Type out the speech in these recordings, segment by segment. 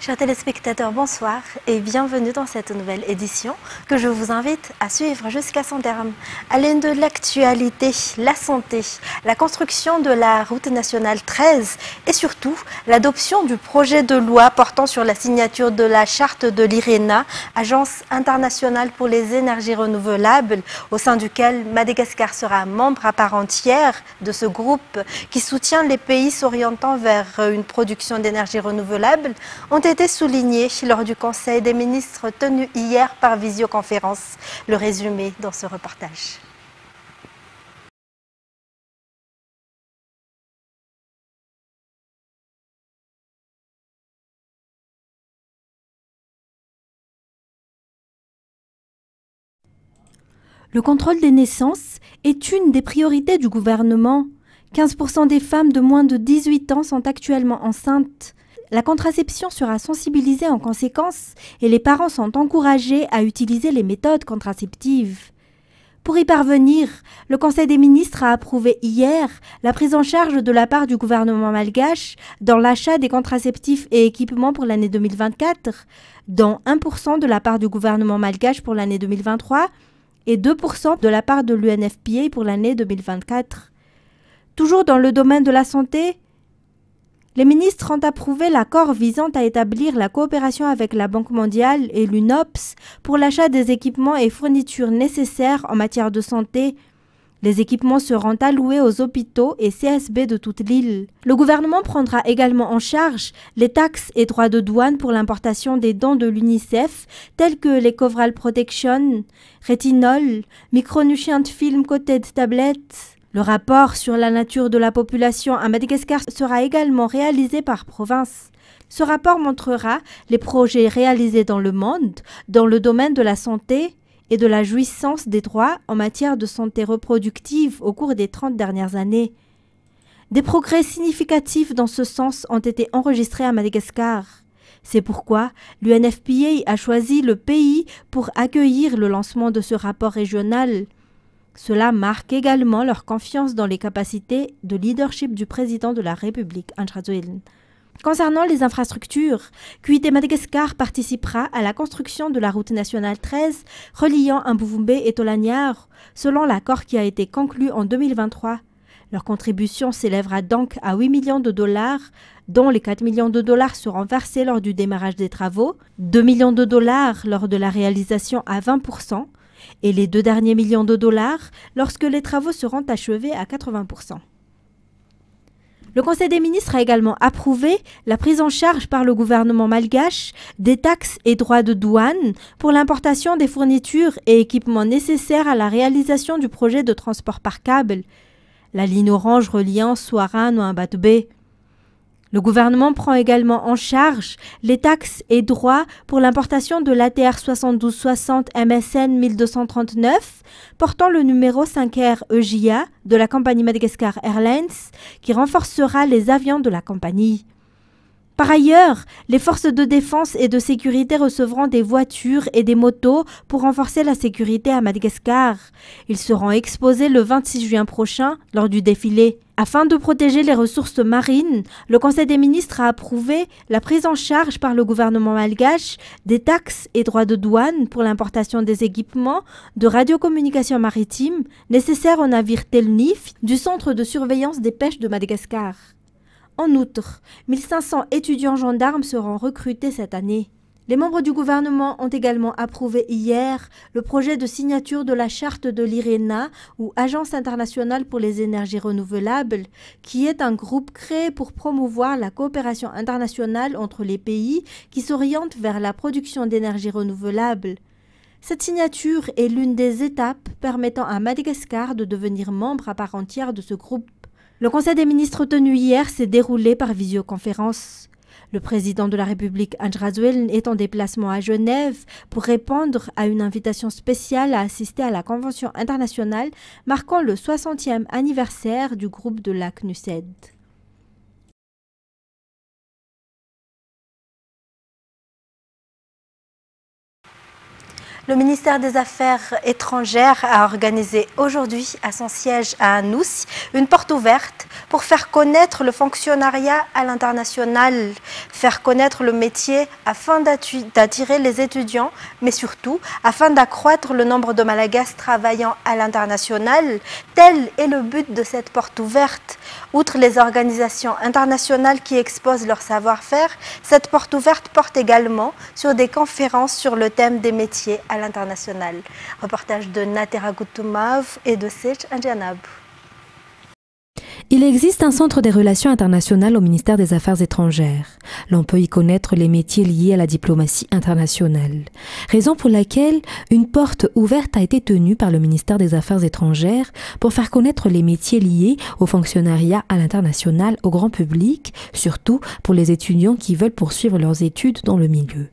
Chers téléspectateurs, bonsoir et bienvenue dans cette nouvelle édition que je vous invite à suivre jusqu'à son terme. À l'aune de l'actualité, la santé, la construction de la route nationale 13 et surtout l'adoption du projet de loi portant sur la signature de la charte de l'IRENA, Agence internationale pour les énergies renouvelables, au sein duquel Madagascar sera membre à part entière de ce groupe qui soutient les pays s'orientant vers une production d'énergie renouvelable, ont été soulignés lors du Conseil des ministres tenu hier par visioconférence. Le résumé dans ce reportage. Le contrôle des naissances est une des priorités du gouvernement. 15% des femmes de moins de 18 ans sont actuellement enceintes. La contraception sera sensibilisée en conséquence et les parents sont encouragés à utiliser les méthodes contraceptives. Pour y parvenir, le Conseil des ministres a approuvé hier la prise en charge de la part du gouvernement malgache dans l'achat des contraceptifs et équipements pour l'année 2024, dont 1% de la part du gouvernement malgache pour l'année 2023 et 2% de la part de l'UNFPA pour l'année 2024. Toujours dans le domaine de la santé, les ministres ont approuvé l'accord visant à établir la coopération avec la Banque mondiale et l'UNOPS pour l'achat des équipements et fournitures nécessaires en matière de santé. Les équipements seront alloués aux hôpitaux et CSB de toute l'île. Le gouvernement prendra également en charge les taxes et droits de douane pour l'importation des dons de l'UNICEF, tels que les Coverall Protection, Rétinol, Micronutrient Film Coated Tablets. Le rapport sur la nature de la population à Madagascar sera également réalisé par province. Ce rapport montrera les projets réalisés dans le monde, dans le domaine de la santé et de la jouissance des droits en matière de santé reproductive au cours des 30 dernières années. Des progrès significatifs dans ce sens ont été enregistrés à Madagascar. C'est pourquoi l'UNFPA a choisi le pays pour accueillir le lancement de ce rapport régional. Cela marque également leur confiance dans les capacités de leadership du président de la République, André Rajoelina. Concernant les infrastructures, QIT Madagascar participera à la construction de la route nationale 13 reliant Mbuvumbe et Tolaniar, selon l'accord qui a été conclu en 2023. Leur contribution s'élèvera donc à 8 millions de dollars, dont les 4 millions de dollars seront versés lors du démarrage des travaux, 2 millions de dollars lors de la réalisation à 20%, et les 2 derniers millions de dollars lorsque les travaux seront achevés à 80%. Le Conseil des ministres a également approuvé la prise en charge par le gouvernement malgache des taxes et droits de douane pour l'importation des fournitures et équipements nécessaires à la réalisation du projet de transport par câble, la ligne orange reliant Souarane à Mbatubé. Le gouvernement prend également en charge les taxes et droits pour l'importation de l'ATR 7260 MSN 1239, portant le numéro 5R EJA de la compagnie Madagascar Airlines, qui renforcera les avions de la compagnie. Par ailleurs, les forces de défense et de sécurité recevront des voitures et des motos pour renforcer la sécurité à Madagascar. Ils seront exposés le 26 juin prochain lors du défilé. Afin de protéger les ressources marines, le Conseil des ministres a approuvé la prise en charge par le gouvernement malgache des taxes et droits de douane pour l'importation des équipements de radiocommunication maritime nécessaires aux navires Telnif du Centre de surveillance des pêches de Madagascar. En outre, 1500 étudiants gendarmes seront recrutés cette année. Les membres du gouvernement ont également approuvé hier le projet de signature de la charte de l'IRENA, ou Agence internationale pour les énergies renouvelables, qui est un groupe créé pour promouvoir la coopération internationale entre les pays qui s'orientent vers la production d'énergie renouvelable. Cette signature est l'une des étapes permettant à Madagascar de devenir membre à part entière de ce groupe. Le Conseil des ministres tenu hier s'est déroulé par visioconférence. Le président de la République, André Rajoelina, est en déplacement à Genève pour répondre à une invitation spéciale à assister à la Convention internationale marquant le 60e anniversaire du groupe de la CNUSED. Le ministère des Affaires étrangères a organisé aujourd'hui à son siège à Anoussi une porte ouverte pour faire connaître le fonctionnariat à l'international, faire connaître le métier afin d'attirer les étudiants, mais surtout afin d'accroître le nombre de Malagasy travaillant à l'international. Tel est le but de cette porte ouverte. Outre les organisations internationales qui exposent leur savoir-faire, cette porte ouverte porte également sur des conférences sur le thème des métiers à l'international. Reportage de Natera Goutumav et de Sech Indianab. Il existe un centre des relations internationales au ministère des Affaires étrangères. L'on peut y connaître les métiers liés à la diplomatie internationale. Raison pour laquelle une porte ouverte a été tenue par le ministère des Affaires étrangères pour faire connaître les métiers liés au fonctionnariat à l'international au grand public, surtout pour les étudiants qui veulent poursuivre leurs études dans le milieu.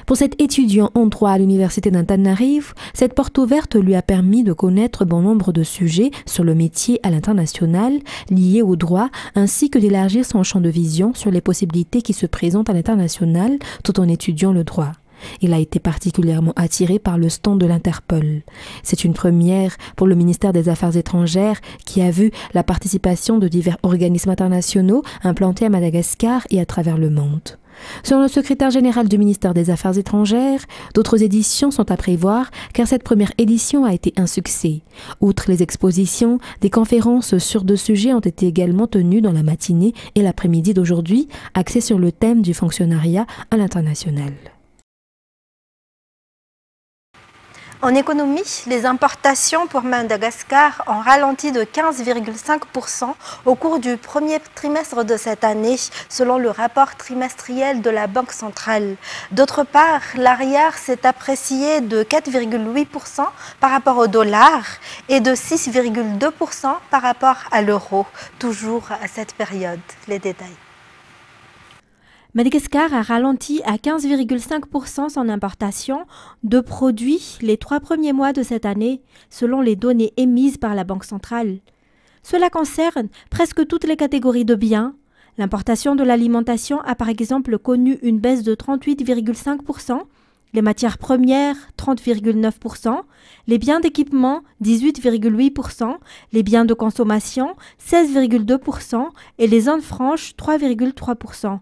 Pour cet étudiant en droit à l'université d'Antananarivo, cette porte ouverte lui a permis de connaître bon nombre de sujets sur le métier à l'international liés au droit, ainsi que d'élargir son champ de vision sur les possibilités qui se présentent à l'international tout en étudiant le droit. Il a été particulièrement attiré par le stand de l'Interpol. C'est une première pour le ministère des Affaires étrangères qui a vu la participation de divers organismes internationaux implantés à Madagascar et à travers le monde. Selon le secrétaire général du ministère des Affaires étrangères, d'autres éditions sont à prévoir car cette première édition a été un succès. Outre les expositions, des conférences sur 2 sujets ont été également tenues dans la matinée et l'après-midi d'aujourd'hui, axées sur le thème du fonctionnariat à l'international. En économie, les importations pour Madagascar ont ralenti de 15,5% au cours du premier trimestre de cette année, selon le rapport trimestriel de la Banque centrale. D'autre part, l'ariar s'est apprécié de 4,8% par rapport au dollar et de 6,2% par rapport à l'euro, toujours à cette période. Les détails. Madagascar a ralenti à 15,5% son importation de produits les 3 premiers mois de cette année, selon les données émises par la Banque centrale. Cela concerne presque toutes les catégories de biens. L'importation de l'alimentation a par exemple connu une baisse de 38,5%, les matières premières 30,9%, les biens d'équipement 18,8%, les biens de consommation 16,2% et les zones franches 3,3%.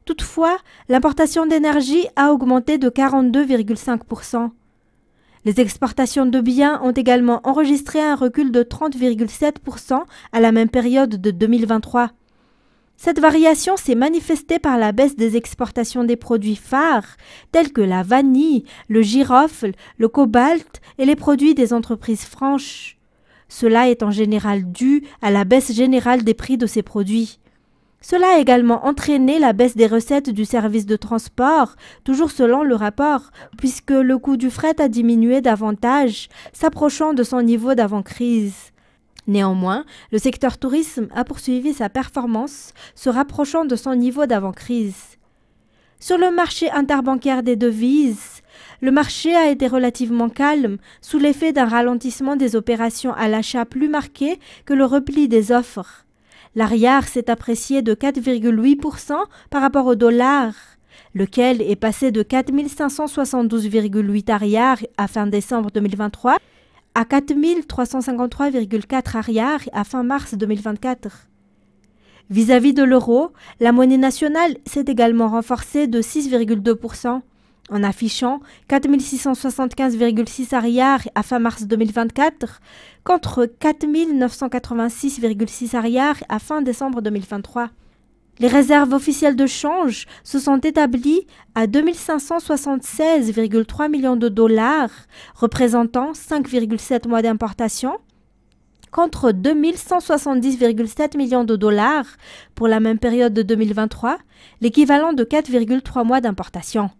Toutefois, l'importation d'énergie a augmenté de 42,5%. Les exportations de biens ont également enregistré un recul de 30,7% à la même période de 2023. Cette variation s'est manifestée par la baisse des exportations des produits phares tels que la vanille, le girofle, le cobalt et les produits des entreprises franches. Cela est en général dû à la baisse générale des prix de ces produits. Cela a également entraîné la baisse des recettes du service de transport, toujours selon le rapport, puisque le coût du fret a diminué davantage, s'approchant de son niveau d'avant-crise. Néanmoins, le secteur tourisme a poursuivi sa performance, se rapprochant de son niveau d'avant-crise. Sur le marché interbancaire des devises, le marché a été relativement calme, sous l'effet d'un ralentissement des opérations à l'achat plus marqué que le repli des offres. L'ariar s'est apprécié de 4,8% par rapport au dollar, lequel est passé de 4 572,8 ariars à fin décembre 2023 à 4 353,4 ariars à fin mars 2024. Vis-à-vis de l'euro, la monnaie nationale s'est également renforcée de 6,2%, en affichant 4 675,6 ariars à fin mars 2024 contre 4 986,6 ariars à fin décembre 2023. Les réserves officielles de change se sont établies à 2 576,3 millions de dollars, représentant 5,7 mois d'importation, contre 2 170,7 millions de dollars pour la même période de 2023, l'équivalent de 4,3 mois d'importation.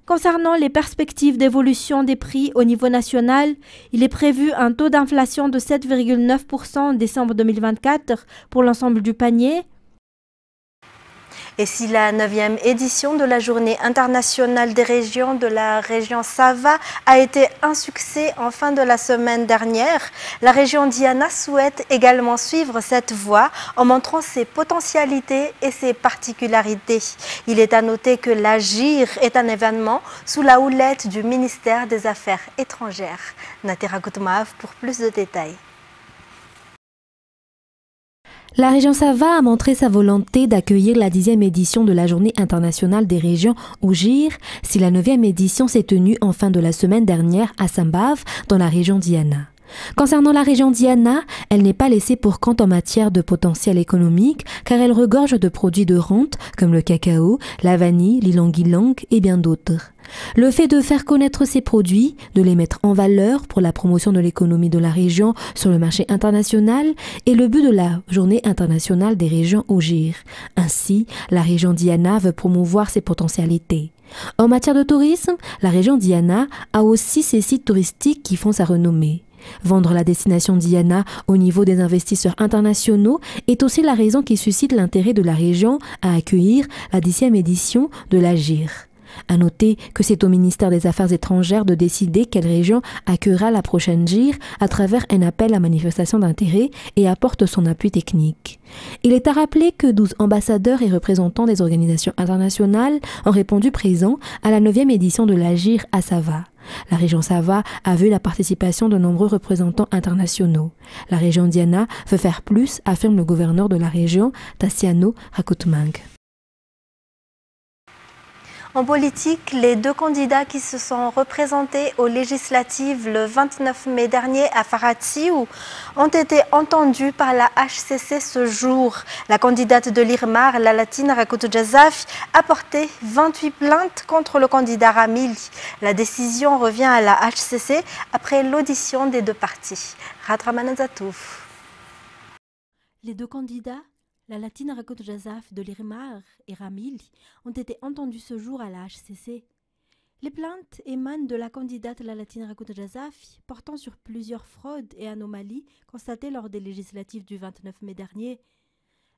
Concernant les perspectives d'évolution des prix au niveau national, il est prévu un taux d'inflation de 7,9% en décembre 2024 pour l'ensemble du panier. Et si la 9e édition de la Journée internationale des régions de la région Sava a été un succès en fin de la semaine dernière, la région Diana souhaite également suivre cette voie en montrant ses potentialités et ses particularités. Il est à noter que l'Agir est un événement sous la houlette du ministère des Affaires étrangères. Natera Koutmaaf pour plus de détails. La région Sava a montré sa volonté d'accueillir la 10e édition de la Journée internationale des régions au GIR, si la 9e édition s'est tenue en fin de la semaine dernière à Sambave, dans la région Diana. Concernant la région Diana, elle n'est pas laissée pour compte en matière de potentiel économique car elle regorge de produits de rente comme le cacao, la vanille, l'ilang-ilang et bien d'autres. Le fait de faire connaître ces produits, de les mettre en valeur pour la promotion de l'économie de la région sur le marché international est le but de la Journée internationale des régions au GIR. Ainsi, la région Diana veut promouvoir ses potentialités. En matière de tourisme, la région Diana a aussi ses sites touristiques qui font sa renommée. Vendre la destination Diana au niveau des investisseurs internationaux est aussi la raison qui suscite l'intérêt de la région à accueillir la 10e édition de l'Agir. À noter que c'est au ministère des Affaires étrangères de décider quelle région accueillera la prochaine GIR à travers un appel à manifestation d'intérêt et apporte son appui technique. Il est à rappeler que 12 ambassadeurs et représentants des organisations internationales ont répondu présents à la 9e édition de l'Agir à Sava. La région Sava a vu la participation de nombreux représentants internationaux. La région Diana veut faire plus, affirme le gouverneur de la région, Tassiano Rakutmang. En politique, les deux candidats qui se sont représentés aux législatives le 29 mai dernier à Faratsiou ont été entendus par la HCC ce jour. La candidate de l'IRMAR, Lalatine Rakoto-Jazaf, a porté 28 plaintes contre le candidat Ramil. La décision revient à la HCC après l'audition des deux parties. Radraman Zatouf. Les deux candidats, Lalatine Rakoto-Jazaf de l'IRMAR et Ramil, ont été entendus ce jour à la HCC. Les plaintes émanent de la candidate Lalatine Rakoto-Jazaf portant sur plusieurs fraudes et anomalies constatées lors des législatives du 29 mai dernier.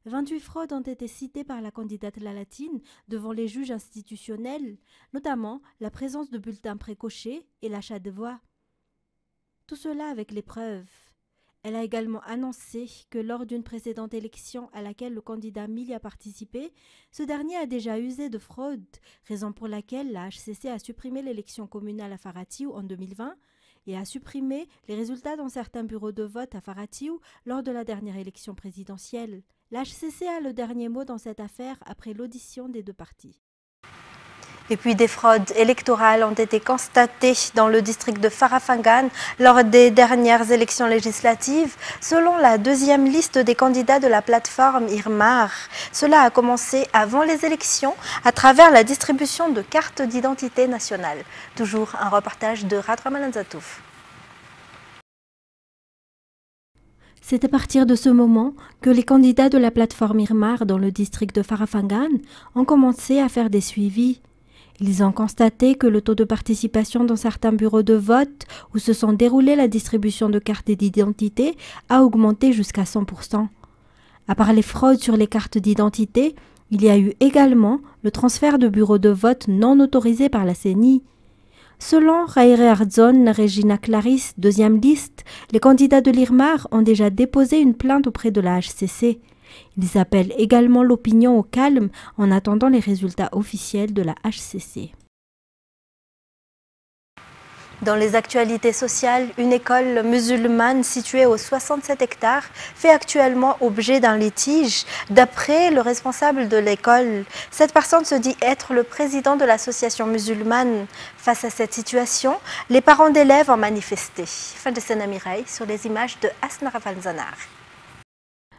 28 fraudes ont été citées par la candidate Lalatine devant les juges institutionnels, notamment la présence de bulletins précochés et l'achat de voix. Tout cela avec les preuves. Elle a également annoncé que lors d'une précédente élection à laquelle le candidat Mili a participé, ce dernier a déjà usé de fraude, raison pour laquelle la HCC a supprimé l'élection communale à Faratsiou en 2020 et a supprimé les résultats dans certains bureaux de vote à Faratsiou lors de la dernière élection présidentielle. La HCC a le dernier mot dans cette affaire après l'audition des deux parties. Et puis des fraudes électorales ont été constatées dans le district de Farafangan lors des dernières élections législatives, selon la deuxième liste des candidats de la plateforme IRMAR. Cela a commencé avant les élections à travers la distribution de cartes d'identité nationale. Toujours un reportage de Radraman Zatouf. C'est à partir de ce moment que les candidats de la plateforme IRMAR dans le district de Farafangan ont commencé à faire des suivis. Ils ont constaté que le taux de participation dans certains bureaux de vote où se sont déroulées la distribution de cartes d'identité a augmenté jusqu'à 100%. À part les fraudes sur les cartes d'identité, il y a eu également le transfert de bureaux de vote non autorisés par la CENI. Selon Raire Ardzon, Regina Clarisse, deuxième liste, les candidats de l'IRMAR ont déjà déposé une plainte auprès de la HCC. Ils appellent également l'opinion au calme en attendant les résultats officiels de la HCC. Dans les actualités sociales, une école musulmane située aux 67 hectares fait actuellement objet d'un litige. D'après le responsable de l'école, cette personne se dit être le président de l'association musulmane. Face à cette situation, les parents d'élèves ont manifesté. Fin de Sénamireille sur les images de Asnara Falzanar.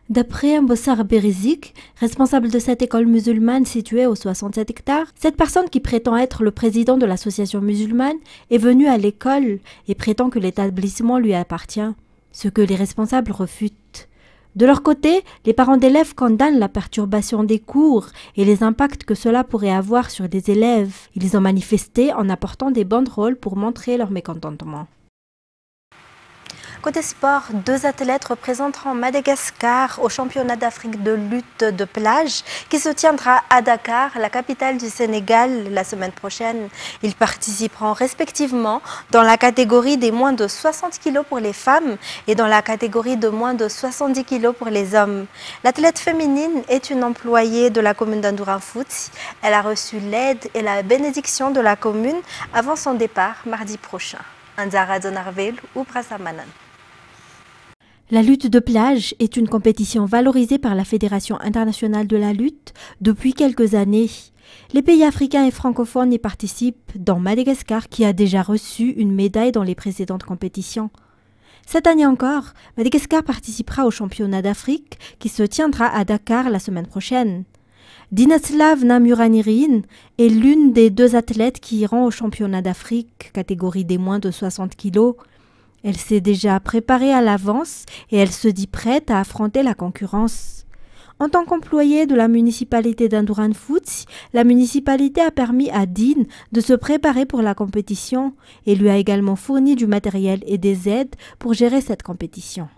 D'après Mbossar Berizik, responsable de cette école musulmane située aux 67 hectares, cette personne qui prétend être le président de l'association musulmane est venue à l'école et prétend que l'établissement lui appartient, ce que les responsables refutent. De leur côté, les parents d'élèves condamnent la perturbation des cours et les impacts que cela pourrait avoir sur les élèves. Ils ont manifesté en apportant des banderoles pour montrer leur mécontentement. Côté sport, 2 athlètes représenteront Madagascar au championnat d'Afrique de lutte de plage qui se tiendra à Dakar, la capitale du Sénégal, la semaine prochaine. Ils participeront respectivement dans la catégorie des moins de 60 kg pour les femmes et dans la catégorie de moins de 70 kg pour les hommes. L'athlète féminine est une employée de la commune d'Andourane-Foot. Elle a reçu l'aide et la bénédiction de la commune avant son départ mardi prochain. Anzara Donarvel ou Brasamanan. La lutte de plage est une compétition valorisée par la Fédération internationale de la lutte depuis quelques années. Les pays africains et francophones y participent, dont Madagascar qui a déjà reçu une médaille dans les précédentes compétitions. Cette année encore, Madagascar participera au championnat d'Afrique qui se tiendra à Dakar la semaine prochaine. Dinaslav Namuranirin est l'une des 2 athlètes qui iront au championnat d'Afrique, catégorie des moins de 60 kg. Elle s'est déjà préparée à l'avance et elle se dit prête à affronter la concurrence. En tant qu'employée de la municipalité d'Andourane-Foot, la municipalité a permis à Din de se préparer pour la compétition et lui a également fourni du matériel et des aides pour gérer cette compétition.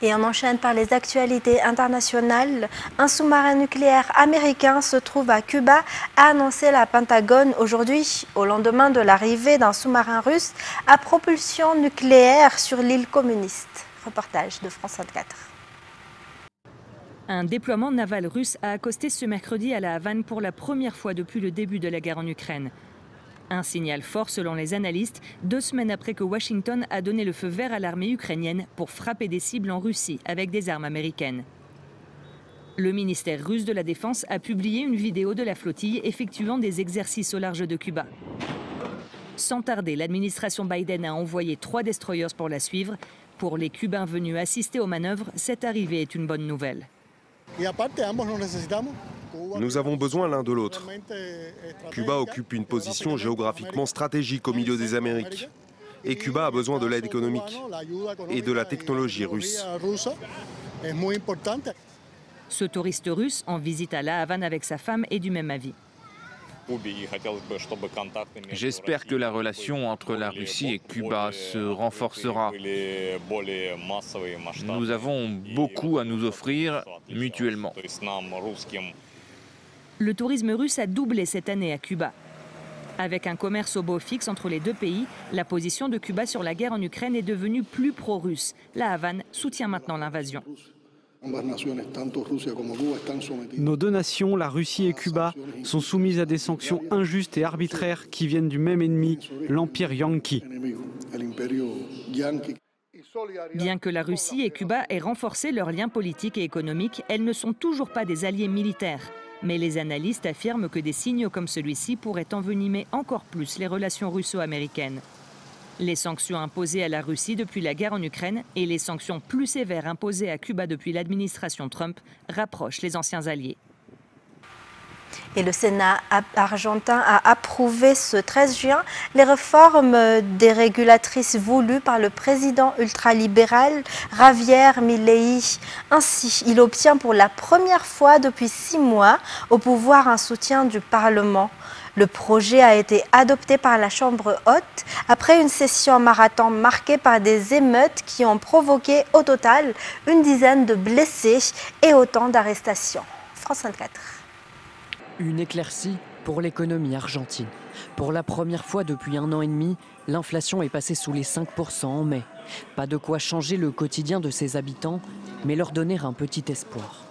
Et on enchaîne par les actualités internationales. Un sous-marin nucléaire américain se trouve à Cuba, a annoncé la Pentagone aujourd'hui, au lendemain de l'arrivée d'un sous-marin russe à propulsion nucléaire sur l'île communiste. Reportage de France 24. Un déploiement naval russe a accosté ce mercredi à La Havane pour la première fois depuis le début de la guerre en Ukraine. Un signal fort selon les analystes, 2 semaines après que Washington a donné le feu vert à l'armée ukrainienne pour frapper des cibles en Russie avec des armes américaines. Le ministère russe de la Défense a publié une vidéo de la flottille effectuant des exercices au large de Cuba. Sans tarder, l'administration Biden a envoyé 3 destroyers pour la suivre. Pour les Cubains venus assister aux manœuvres, cette arrivée est une bonne nouvelle. Nous avons besoin l'un de l'autre. Cuba occupe une position géographiquement stratégique au milieu des Amériques. Et Cuba a besoin de l'aide économique et de la technologie russe. Ce touriste russe, en visite à La Havane avec sa femme, est du même avis. J'espère que la relation entre la Russie et Cuba se renforcera. Nous avons beaucoup à nous offrir mutuellement. Le tourisme russe a doublé cette année à Cuba. Avec un commerce au beau fixe entre les 2 pays, la position de Cuba sur la guerre en Ukraine est devenue plus pro-russe. La Havane soutient maintenant l'invasion. Nos 2 nations, la Russie et Cuba, sont soumises à des sanctions injustes et arbitraires qui viennent du même ennemi, l'Empire Yankee. Bien que la Russie et Cuba aient renforcé leurs liens politiques et économiques, elles ne sont toujours pas des alliés militaires. Mais les analystes affirment que des signes comme celui-ci pourraient envenimer encore plus les relations russo-américaines. Les sanctions imposées à la Russie depuis la guerre en Ukraine et les sanctions plus sévères imposées à Cuba depuis l'administration Trump rapprochent les anciens alliés. Et le Sénat argentin a approuvé ce 13 juin les réformes dérégulatrices voulues par le président ultralibéral Javier Milei. Ainsi, il obtient pour la première fois depuis 6 mois au pouvoir un soutien du Parlement. Le projet a été adopté par la Chambre haute après une session marathon marquée par des émeutes qui ont provoqué au total une dizaine de blessés et autant d'arrestations. France 24. Une éclaircie pour l'économie argentine. Pour la première fois depuis 1 an et demi, l'inflation est passée sous les 5% en mai. Pas de quoi changer le quotidien de ses habitants, mais leur donner un petit espoir.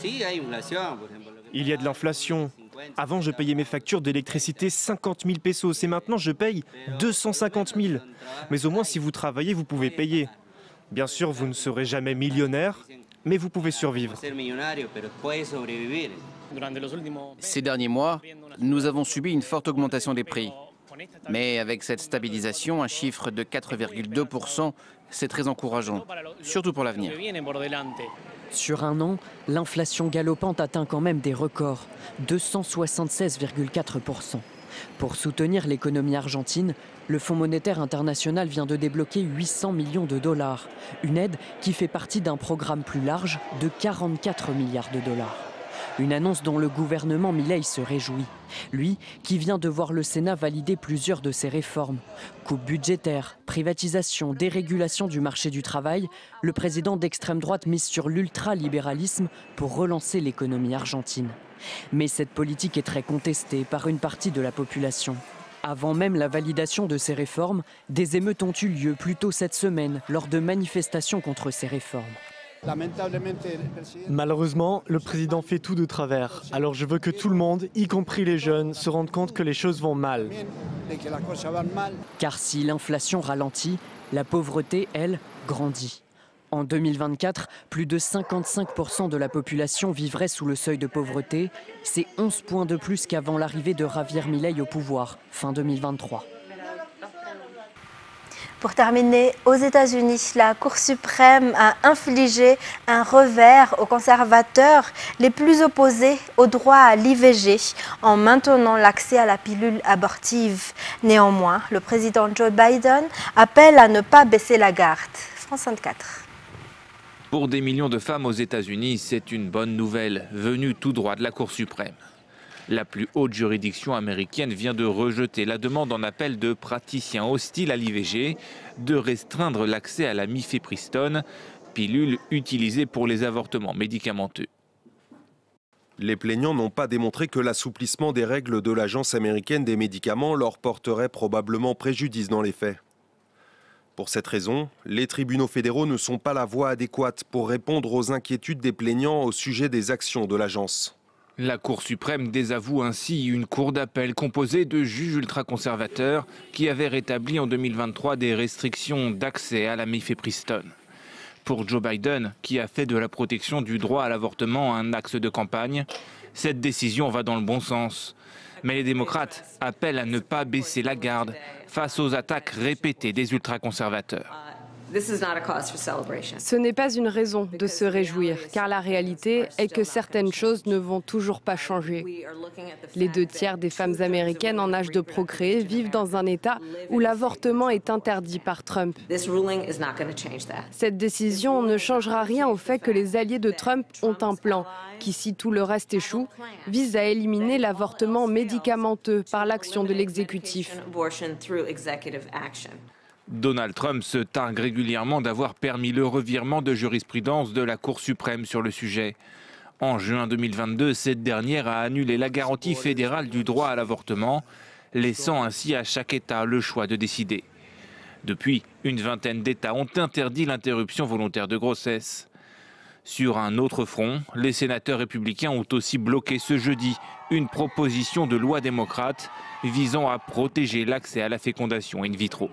Il y a de l'inflation. Avant, je payais mes factures d'électricité 50 000 pesos et maintenant je paye 250 000. Mais au moins, si vous travaillez, vous pouvez payer. Bien sûr, vous ne serez jamais millionnaire, mais vous pouvez survivre. Ces derniers mois, nous avons subi une forte augmentation des prix. Mais avec cette stabilisation, un chiffre de 4,2%, c'est très encourageant, surtout pour l'avenir. Sur 1 an, l'inflation galopante atteint quand même des records, 276,4%. Pour soutenir l'économie argentine, le Fonds monétaire international vient de débloquer 800 millions de dollars, une aide qui fait partie d'un programme plus large de 44 milliards de dollars. Une annonce dont le gouvernement Milei se réjouit. Lui, qui vient de voir le Sénat valider plusieurs de ses réformes. Coupes budgétaires, privatisation, dérégulation du marché du travail, le président d'extrême droite mise sur l'ultralibéralisme pour relancer l'économie argentine. Mais cette politique est très contestée par une partie de la population. Avant même la validation de ces réformes, des émeutes ont eu lieu plus tôt cette semaine lors de manifestations contre ces réformes. Malheureusement, le président fait tout de travers. Alors je veux que tout le monde, y compris les jeunes, se rende compte que les choses vont mal. Car si l'inflation ralentit, la pauvreté, elle, grandit. En 2024, plus de 55% de la population vivrait sous le seuil de pauvreté. C'est 11 points de plus qu'avant l'arrivée de Javier Milei au pouvoir, fin 2023. Pour terminer, aux États-Unis, la Cour suprême a infligé un revers aux conservateurs les plus opposés au droit à l'IVG en maintenant l'accès à la pilule abortive. Néanmoins, le président Joe Biden appelle à ne pas baisser la garde. France 24. Pour des millions de femmes aux États-Unis, c'est une bonne nouvelle, venue tout droit de la Cour suprême. La plus haute juridiction américaine vient de rejeter la demande en appel de praticiens hostiles à l'IVG de restreindre l'accès à la mifepristone, pilule utilisée pour les avortements médicamenteux. Les plaignants n'ont pas démontré que l'assouplissement des règles de l'Agence américaine des médicaments leur porterait probablement préjudice dans les faits. Pour cette raison, les tribunaux fédéraux ne sont pas la voie adéquate pour répondre aux inquiétudes des plaignants au sujet des actions de l'agence. La Cour suprême désavoue ainsi une cour d'appel composée de juges ultra-conservateurs qui avaient rétabli en 2023 des restrictions d'accès à la mifepristone. Pour Joe Biden, qui a fait de la protection du droit à l'avortement un axe de campagne, cette décision va dans le bon sens. Mais les démocrates appellent à ne pas baisser la garde face aux attaques répétées des ultra-conservateurs. Ce n'est pas une raison de se réjouir, car la réalité est que certaines choses ne vont toujours pas changer. Les 2/3 des femmes américaines en âge de procréer vivent dans un État où l'avortement est interdit par Trump. Cette décision ne changera rien au fait que les alliés de Trump ont un plan qui, si tout le reste échoue, vise à éliminer l'avortement médicamenteux par l'action de l'exécutif. Donald Trump se targue régulièrement d'avoir permis le revirement de jurisprudence de la Cour suprême sur le sujet. En juin 2022, cette dernière a annulé la garantie fédérale du droit à l'avortement, laissant ainsi à chaque État le choix de décider. Depuis, une vingtaine d'États ont interdit l'interruption volontaire de grossesse. Sur un autre front, les sénateurs républicains ont aussi bloqué ce jeudi une proposition de loi démocrate visant à protéger l'accès à la fécondation in vitro.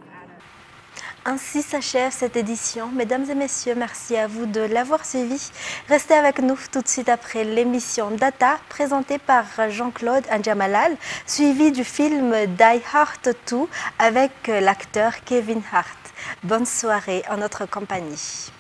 Ainsi s'achève cette édition. Mesdames et messieurs, merci à vous de l'avoir suivi. Restez avec nous tout de suite après l'émission Data, présentée par Jean-Claude N'Djamalal, suivie du film Die Hard 2 avec l'acteur Kevin Hart. Bonne soirée en notre compagnie.